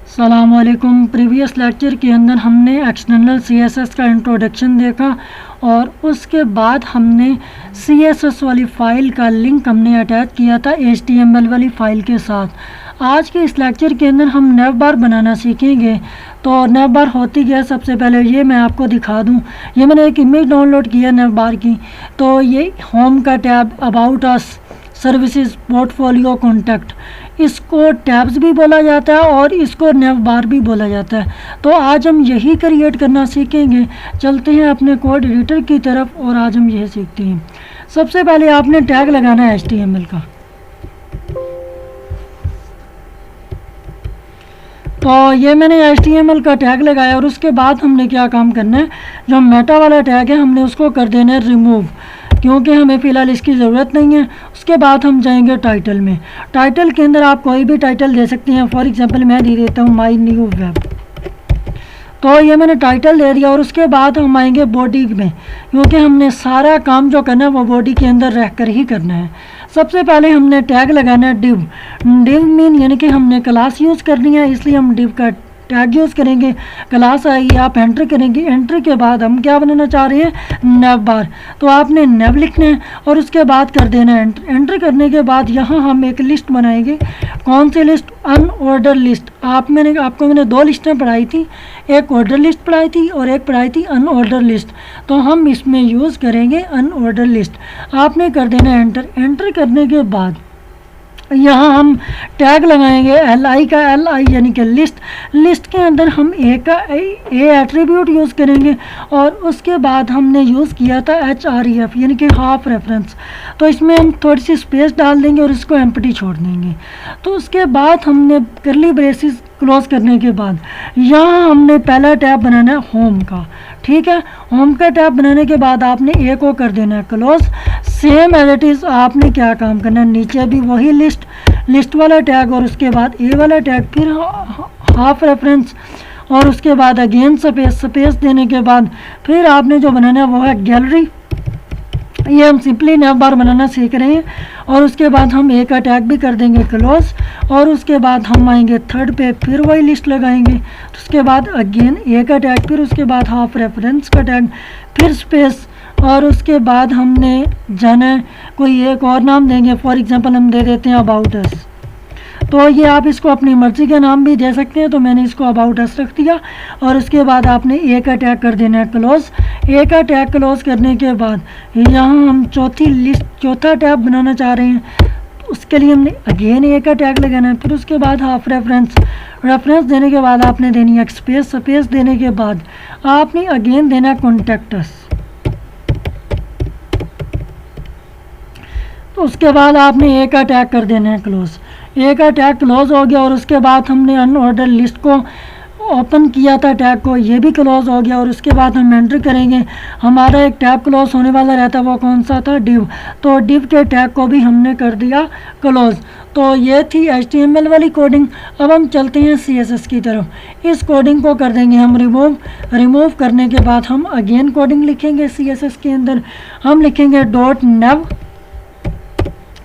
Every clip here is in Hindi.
अस्सलामुअलैकुम। प्रीवियस लेक्चर के अंदर हमने एक्सटर्नल सीएसएस का इंट्रोडक्शन देखा और उसके बाद हमने सीएसएस वाली फ़ाइल का लिंक हमने अटैच किया था एचटीएमएल वाली फ़ाइल के साथ। आज के इस लेक्चर के अंदर हम नेव बार बनाना सीखेंगे। तो नेव बार होती क्या है, सबसे पहले ये मैं आपको दिखा दूं। ये मैंने एक इमेज डाउनलोड किया नेव बार की। तो ये होम का tab, about us, services, portfolio, contact, इसको टैब्स भी बोला जाता है और इसको नेव बार भी बोला जाता है। तो आज हम यही क्रिएट करना सीखेंगे। चलते हैं अपने कोड एडिटर की तरफ और आज हम यही सीखते हैं। सबसे पहले आपने टैग लगाना है HTML का। तो ये मैंने HTML का टैग लगाया और उसके बाद हमने क्या काम करना है, जो मेटा वाला टैग है हमने उसको कर देना है रिमूव, क्योंकि हमें फ़िलहाल इसकी ज़रूरत नहीं है। उसके बाद हम जाएंगे टाइटल में। टाइटल के अंदर आप कोई भी टाइटल दे सकते हैं। फॉर एग्जांपल मैं दे देता हूँ माई न्यू वेब। तो ये मैंने टाइटल दे दिया और उसके बाद हम आएंगे बॉडी में, क्योंकि हमने सारा काम जो करना है वो बॉडी के अंदर रह कर ही करना है। सबसे पहले हमने टैग लगाना है डिव। डिव मीन यानी कि हमने क्लास यूज़ करनी है, इसलिए हम डिव का टैग यूज़ करेंगे। क्लास आई, आप एंटर करेंगे। एंटर के बाद हम क्या बनाना चाह रहे हैं, नेव बार। तो आपने नेव लिखना है और उसके बाद कर देना है एंटर। एंटर करने के बाद यहाँ हम एक लिस्ट बनाएंगे। कौन सी लिस्ट? Unordered list. आपको मैंने दो लिस्टें पढ़ाई थी, एक ऑर्डर लिस्ट पढ़ाई थी और एक पढ़ाई थी अनऑर्डर लिस्ट। तो हम इसमें यूज़ करेंगे अनऑर्डर लिस्ट। आपने कर देना है एंटर। एंटर करने के बाद यहाँ हम टैग लगाएंगे LI का, LI यानी कि लिस्ट। लिस्ट के अंदर हम ए का ए एट्रीब्यूट यूज़ करेंगे और उसके बाद हमने यूज़ किया था HREF यानी कि हाफ रेफरेंस। तो इसमें हम थोड़ी सी स्पेस डाल देंगे और इसको एम्प्टी छोड़ देंगे। तो उसके बाद हमने करली ब्रेसेस क्लोज करने के बाद यहाँ हमने पहला टैब बनाना है होम का। ठीक है, होम का टैब बनाने के बाद आपने ए को कर देना है close. Same as it is आपने क्या काम करना है, नीचे भी वही लिस्ट वाला टैग और उसके बाद ए वाला टैग, फिर हाफ रेफरेंस और उसके बाद अगेन स्पेस देने के बाद फिर आपने जो बनाना है वो है गैलरी। ये हम सिंपली नेव बार बनाना सीख रहे हैं। और उसके बाद हम ए का टैग भी कर देंगे क्लोज और उसके बाद हम आएंगे थर्ड पे, फिर वही लिस्ट लगाएंगे। तो उसके बाद अगेन ए का टैग, फिर उसके बाद हाफ रेफरेंस का टैग, फिर स्पेस और उसके बाद हमने जाना है कोई एक और नाम देंगे। फॉर एग्जांपल हम दे देते हैं अबाउट अस। तो ये आप इसको अपनी मर्ज़ी का नाम भी दे सकते हैं। तो मैंने इसको अबाउट अस रख दिया और उसके बाद आपने ए का टैग कर देना है क्लोज। ए का टैग क्लोज करने के बाद यहाँ हम चौथा टैब बनाना चाह रहे हैं। उसके लिए हमने अगेन ए का टैग लगाना है, फिर उसके बाद हाफ रेफरेंस देने के बाद आपने देनी है स्पेस देने के बाद आपने अगेन देना है कॉन्टैक्ट अस। तो उसके बाद आपने ए का टैग कर देना है क्लोज। ए का टैग क्लोज हो गया और उसके बाद हमने अनऑर्डर लिस्ट को ओपन किया था, टैग को, ये भी क्लोज हो गया और उसके बाद हम एंटर करेंगे। हमारा एक टैब क्लोज होने वाला रहता है, वो कौन सा था, डिव। तो डिव के टैग को भी हमने कर दिया क्लोज। तो ये थी HTML वाली कोडिंग। अब हम चलते हैं CSS की तरफ। इस कोडिंग को कर देंगे हम रिमूव करने के बाद हम अगेन कोडिंग लिखेंगे CSS के अंदर। हम लिखेंगे .nev,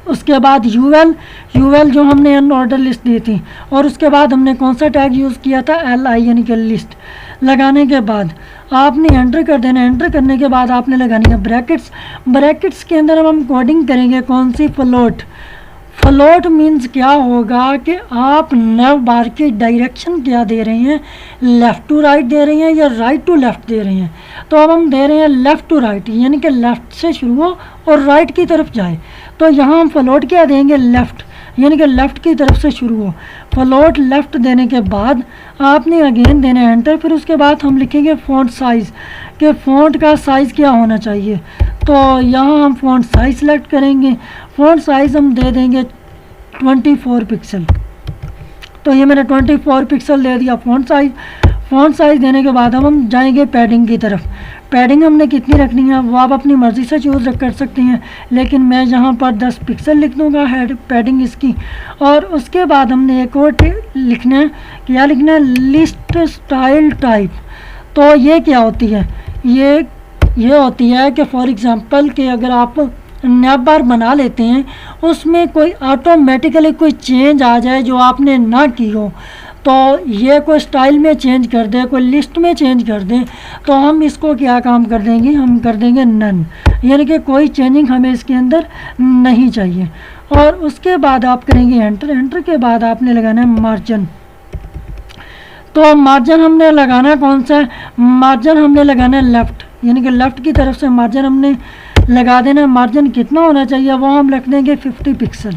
उसके बाद यूएल जो हमने अनऑर्डर लिस्ट दी थी और उसके बाद हमने कौन सा टैग यूज़ किया था, LI यानी कि लिस्ट। लगाने के बाद आपने एंटर कर देना। एंटर करने के बाद आपने लगानी है ब्रैकेट्स के अंदर हम कोडिंग करेंगे कौन सी, फ्लोट मीन्स क्या होगा कि आप नेव बार की डायरेक्शन क्या दे रहे हैं, लेफ़्ट टू राइट दे रहे हैं या राइट टू लेफ़्ट दे रहे हैं। तो अब हम दे रहे हैं लेफ़्ट टू राइट, यानी कि लेफ़्ट से शुरू हो और राइट की तरफ जाए। तो यहाँ हम फ्लोट क्या देंगे, लेफ़्ट, यानी कि लेफ़्ट की तरफ से शुरू हो। फ्लोट लेफ़्ट देने के बाद आपने अगेन देना है एंटर। फिर उसके बाद हम लिखेंगे फ़ॉन्ट साइज़, कि फ़ॉन्ट का साइज़ क्या होना चाहिए। तो यहाँ हम फ़ॉन्ट साइज़ सेलेक्ट करेंगे। फ़ॉन्ट साइज़ हम दे देंगे 24 पिक्सल। तो ये मैंने 24 पिक्सल दे दिया फ़ॉन्ट साइज़ देने के बाद अब हम जाएंगे पैडिंग की तरफ। पैडिंग हमने कितनी रखनी है वो आप अपनी मर्ज़ी से चूज़ कर सकते हैं, लेकिन मैं यहाँ पर 10 पिक्सल लिख दूँगा हेड पैडिंग इसकी। और उसके बाद हमने एक और लिखना है, क्या लिखना है, लिस्ट स्टाइल टाइप। तो ये क्या होती है, ये होती है कि फॉर एग्ज़ाम्पल कि अगर आप नेव बार बना लेते हैं उसमें कोई ऑटोमेटिकली कोई चेंज आ जाए जो आपने ना की हो, तो ये कोई स्टाइल में चेंज कर दे, कोई लिस्ट में चेंज कर दे, तो हम इसको क्या काम कर देंगे, हम कर देंगे नन, यानी कि कोई चेंजिंग हमें इसके अंदर नहीं चाहिए। और उसके बाद आप करेंगे एंटर। एंटर के बाद आपने लगाना है मार्जिन। तो मार्जिन हमने लगाना कौन सा है, मार्जिन हमने लगाना है लेफ़्ट, यानी कि लेफ़्ट की तरफ से मार्जिन हमने लगा देना। मार्जिन कितना होना चाहिए वो हम रख देंगे 50 पिक्सल,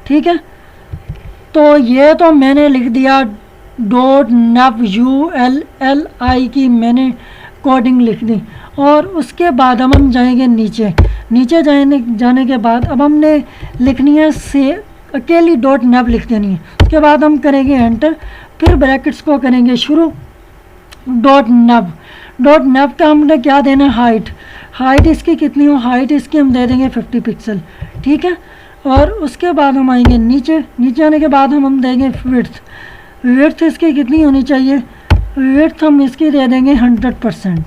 ठीक है। तो ये तो मैंने लिख दिया .navuli की मैंने कोडिंग लिख दी। और उसके बाद अब हम जाएंगे नीचे। नीचे जाने के बाद अब हमने लिखनी है से अकेली .nav लिख देनी है। उसके बाद हम करेंगे एंटर, फिर ब्रैकेट्स को करेंगे शुरू। .nav का हमने क्या देना है, हाइट इसकी कितनी हो, हाइट इसकी हम दे देंगे 50 पिक्सल, ठीक है। और उसके बाद हम आएंगे नीचे आने के बाद हम देंगे विड्थ इसकी कितनी होनी चाहिए, विड्थ हम इसकी दे देंगे 100%,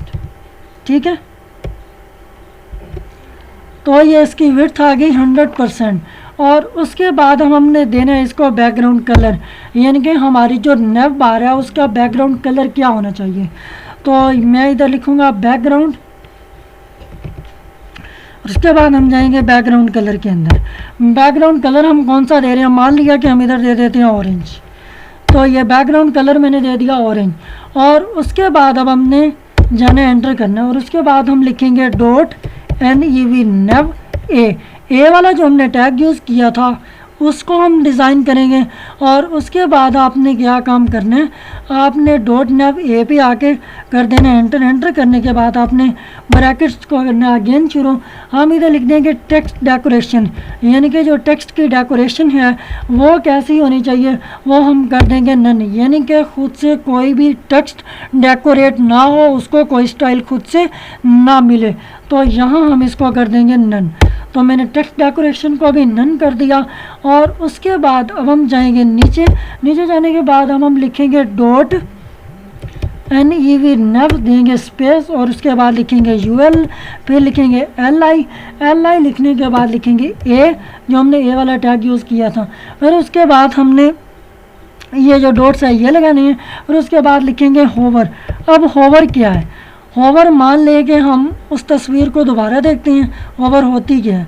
ठीक है। तो ये इसकी विड्थ आ गई 100%। और उसके बाद हमने देना है इसको बैकग्राउंड कलर, यानी कि हमारी जो नेव बार है उसका बैकग्राउंड कलर क्या होना चाहिए। तो मैं इधर लिखूँगा बैकग्राउंड, उसके बाद हम जाएंगे बैकग्राउंड कलर के अंदर। बैकग्राउंड कलर हम कौन सा दे रहे हैं, मान लिया कि हम इधर दे देते हैं ऑरेंज। तो ये बैकग्राउंड कलर मैंने दे दिया ऑरेंज। और उसके बाद अब हमने जाना एंटर करना है। और उसके बाद हम लिखेंगे .nev ए वाला जो हमने टैग यूज़ किया था उसको हम डिज़ाइन करेंगे। और उसके बाद आपने क्या काम करना है, आपने .nav पे आके कर देना एंटर। एंटर करने के बाद आपने ब्रैकेट्स को करना अगेन शुरू। हम इधर लिख देंगे टेक्स्ट डेकोरेशन, यानी कि जो टेक्स्ट की डेकोरेशन है वो कैसी होनी चाहिए, वो हम कर देंगे नन, यानी कि खुद से कोई भी टेक्स्ट डेकोरेट ना हो, उसको कोई स्टाइल खुद से ना मिले। तो यहाँ हम इसको कर देंगे नन। तो मैंने टेक्स्ट डेकोरेशन को भी नन कर दिया। और उसके बाद अब हम जाएंगे नीचे जाने के बाद हम लिखेंगे .nev देंगे स्पेस। और उसके बाद लिखेंगे ul, फिर लिखेंगे li लिखने के बाद लिखेंगे a, जो हमने a वाला टैग यूज़ किया था। फिर उसके बाद हमने ये जो डॉट्स है ये लगाने हैं। और उसके बाद लिखेंगे होवर। अब होवर क्या है, होवर मान ले कि हम उस तस्वीर को दोबारा देखते हैं। होवर होती क्या है,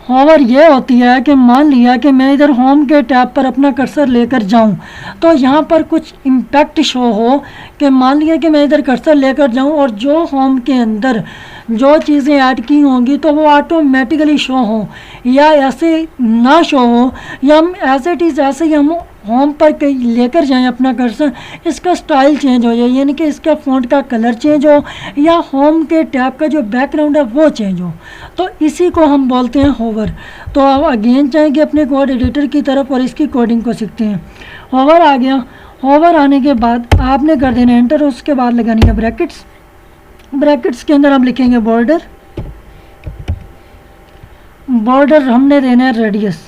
होवर ये होती है कि मान लिया कि मैं इधर होम के टैब पर अपना कर्सर लेकर जाऊं, तो यहाँ पर कुछ इम्पैक्ट शो हो कि मान लिया कि मैं इधर कर्सर लेकर जाऊं और जो होम के अंदर जो चीज़ें ऐड की होंगी तो वो ऑटोमेटिकली शो हो, या ऐसे ना शो हो, या हम एज इट इज़ ऐसे ही हम होम पर कहीं लेकर जाएं अपना कर्सर, इसका स्टाइल चेंज हो जाए, यानी कि इसका फ़ॉन्ट का कलर चेंज हो या होम के टैब का जो बैकग्राउंड है वो चेंज हो, तो इसी को हम बोलते हैं होवर। तो अब अगेन जाएंगे अपने कोड एडिटर की तरफ और इसकी कोडिंग को सीखते हैं। होवर आ गया। होवर आने के बाद आपने कर देना एंटर। उसके बाद लगानी है ब्रैकेट्स। ब्रैकेट्स के अंदर हम लिखेंगे बॉर्डर हमने देना है रेडियस।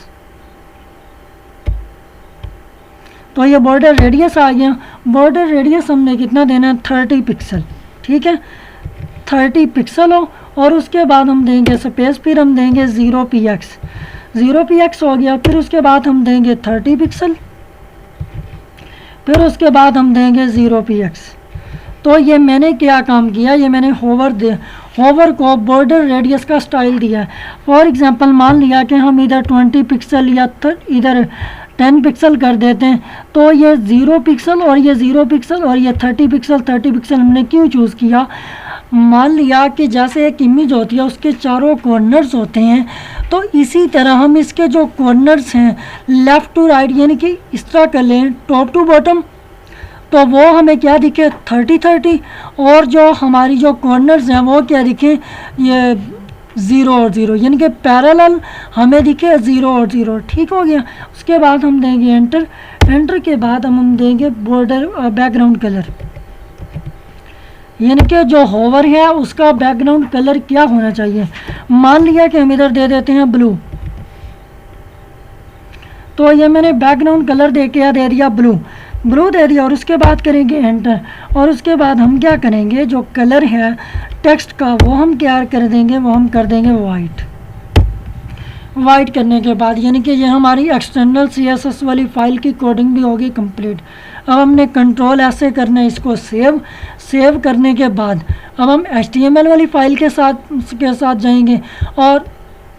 तो ये बॉर्डर रेडियस आ गया। बॉर्डर रेडियस हमने कितना देना है, 30 पिक्सल, ठीक है, 30 पिक्सल हो। और उसके बाद हम देंगे स्पेस, फिर हम देंगे 0px हो गया। फिर उसके बाद हम देंगे 30 पिक्सल, फिर उसके बाद हम देंगे 0px। तो ये मैंने क्या काम किया, ये मैंने होवर को बॉर्डर रेडियस का स्टाइल दिया। फॉर एग्जांपल मान लिया कि हम इधर 20 पिक्सल या इधर 10 पिक्सल कर देते हैं, तो ये 0 पिक्सल और ये 0 पिक्सल और ये 30 पिक्सल हमने क्यों चूज़ किया। मान लिया कि जैसे एक इमेज होती है उसके चारों कॉर्नर्स होते हैं, तो इसी तरह हम इसके जो कॉर्नर्स हैं लेफ़्ट टू राइट, यानी कि इस तरह कर लें टॉप टू बॉटम, तो वो हमें क्या दिखे 30-30। और जो हमारी जो कॉर्नर्स हैं वो क्या दिखे, ये 0 और 0, यानी कि पैरेलल हमें दिखे 0 और 0, ठीक हो गया। उसके बाद हम देंगे एंटर। एंटर के बाद हम देंगे बॉर्डर बैकग्राउंड कलर, यानी कि जो होवर है उसका बैकग्राउंड कलर क्या होना चाहिए। मान लिया कि हम इधर दे देते हैं ब्लू, तो ये मैंने बैकग्राउंड कलर दे दिया ब्लू दे दिया। और उसके बाद करेंगे एंटर। और उसके बाद हम क्या करेंगे, जो कलर है टेक्स्ट का वो हम क्या कर देंगे, वो हम कर देंगे वाइट। वाइट करने के बाद, यानी कि ये हमारी एक्सटर्नल CSS वाली फ़ाइल की कोडिंग भी होगी कंप्लीट। अब हमने कंट्रोल ऐसे करना है इसको सेव करने के बाद अब हम HTML वाली फ़ाइल के साथ जाएंगे और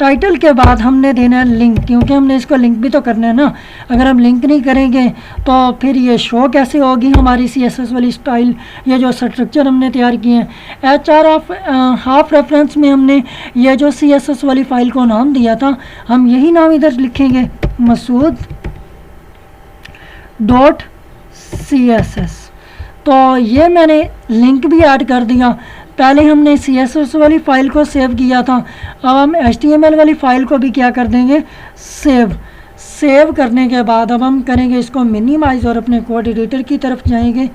टाइटल के बाद हमने देना है लिंक, क्योंकि हमने इसको लिंक भी तो करना है ना। अगर हम लिंक नहीं करेंगे तो फिर ये शो कैसे होगी हमारी CSS वाली स्टाइल, ये जो स्ट्रक्चर हमने तैयार किए हैं। HR ऑफ हाफ रेफरेंस में हमने ये जो CSS वाली फ़ाइल को नाम दिया था, हम यही नाम इधर लिखेंगे, मसूद डॉट CSS। तो ये मैंने लिंक भी ऐड कर दिया। पहले हमने CSS वाली फ़ाइल को सेव किया था, अब हम HTML वाली फ़ाइल को भी क्या कर देंगे, सेव करने के बाद अब हम करेंगे इसको मिनिमाइज़ और अपने कोड एडिटर की तरफ जाएंगे।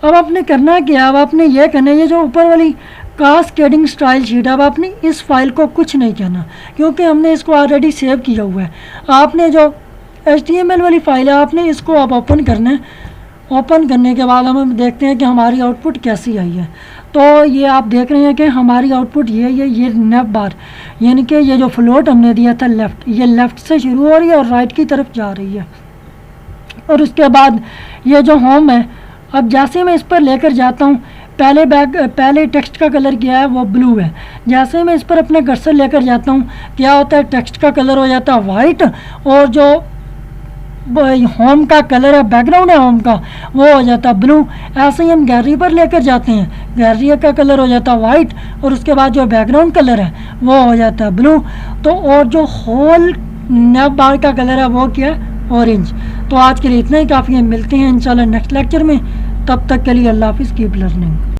अब आपने करना क्या, अब आपने ये करना है, ये जो ऊपर वाली कास्केडिंग स्टाइल शीट, अब आपने इस फाइल को कुछ नहीं कहना क्योंकि हमने इसको ऑलरेडी सेव किया हुआ है। आपने जो HTML वाली फ़ाइल है आपने इसको अब ओपन करना है। ओपन करने के बाद हम देखते हैं कि हमारी आउटपुट कैसी आई है। तो ये आप देख रहे हैं कि हमारी आउटपुट ये नेव बार, यानी कि ये जो फ्लोट हमने दिया था लेफ़्ट, ये लेफ़्ट से शुरू हो रही है और राइट की तरफ जा रही है। और उसके बाद ये जो होम है, अब जैसे मैं इस पर लेकर जाता हूँ, पहले टेक्स्ट का कलर क्या है, वो ब्लू है। जैसे मैं इस पर अपने कर्सर लेकर जाता हूँ, क्या होता है, टेक्स्ट का कलर हो जाता है वाइट और जो होम का कलर है, बैकग्राउंड है होम का, वो हो जाता है ब्लू। ऐसे ही हम गैलरी पर लेकर जाते हैं, गैलरी का कलर हो जाता है वाइट और उसके बाद जो बैकग्राउंड कलर है वो हो जाता है ब्लू। तो और जो होल नेव बार का कलर है वो क्या है, ऑरेंज। तो आज के लिए इतना ही काफ़ी है, मिलते हैं इंशाल्लाह नेक्स्ट लेक्चर में। तब तक के लिए अल्लाह हाफिज़, कीप लर्निंग।